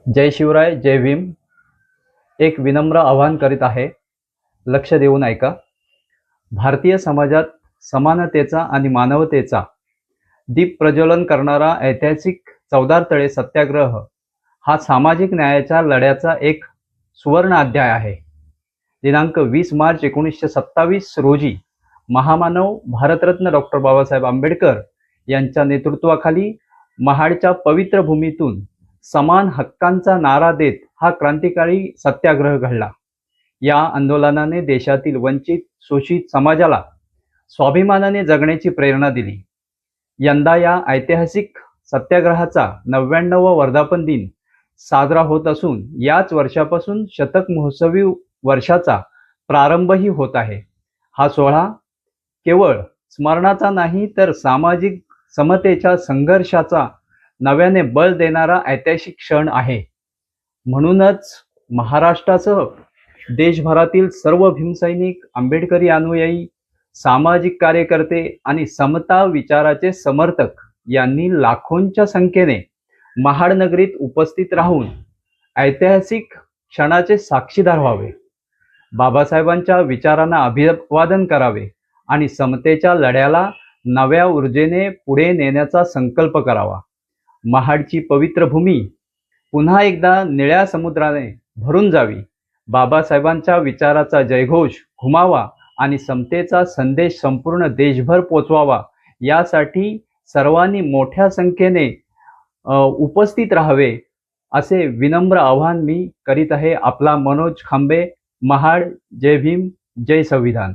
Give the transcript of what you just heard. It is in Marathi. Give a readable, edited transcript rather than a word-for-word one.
जय शिवराय, जय भीम. एक विनम्र आवाहन करीत आहे. लक्ष देऊन ऐका. भारतीय समाजात समानतेचा आणि मानवतेचा दीप प्रज्वलन करणारा ऐतिहासिक चवदार तळे सत्याग्रह हा सामाजिक न्यायाच्या लढ्याचा एक सुवर्ण अध्याय आहे. दिनांक 20 मार्च 1927 रोजी महामानव भारतरत्न डॉक्टर बाबासाहेब आंबेडकर यांच्या नेतृत्वाखाली महाडच्या पवित्र भूमीतून समान हक्कांचा नारा देत हा क्रांतिकारी सत्याग्रह घडला. या आंदोलनाने देशातील वंचित शोषित समाजाला स्वाभिमानाने जगण्याची प्रेरणा दिली. यंदा या ऐतिहासिक सत्याग्रहाचा 99वा वर्धापन दिन साजरा होत असून याच वर्षापासून शतक महोत्सवी वर्षाचा प्रारंभही होत आहे. हा सोहळा केवळ स्मरणाचा नाही तर सामाजिक समतेच्या संघर्षाचा नव्याने बळ देणारा ऐतिहासिक क्षण आहे. म्हणूनच महाराष्ट्रासह देशभरातील सर्व भीमसैनिक, आंबेडकरी अनुयायी, सामाजिक कार्यकर्ते आणि समता विचाराचे समर्थक यांनी लाखोंच्या संख्येने महाड नगरीत उपस्थित राहून ऐतिहासिक क्षणाचे साक्षीदार व्हावे, बाबासाहेबांच्या विचारांना अभिवादन करावे आणि समतेच्या लढ्याला नव्या ऊर्जेने पुढे नेण्याचा संकल्प करावा. महाडची पवित्र भूमी पुन्हा एकदा निळ्या समुद्राने भरून जावी, बाबासाहेबांच्या विचाराचा जयघोष घुमावा आणि समतेचा संदेश संपूर्ण देशभर पोचवावा, यासाठी सर्वांनी मोठ्या संख्येने उपस्थित राहावे असे विनम्र आवाहन मी करीत आहे. आपला मनोज खांबे, महाड. जय भीम, जय संविधान.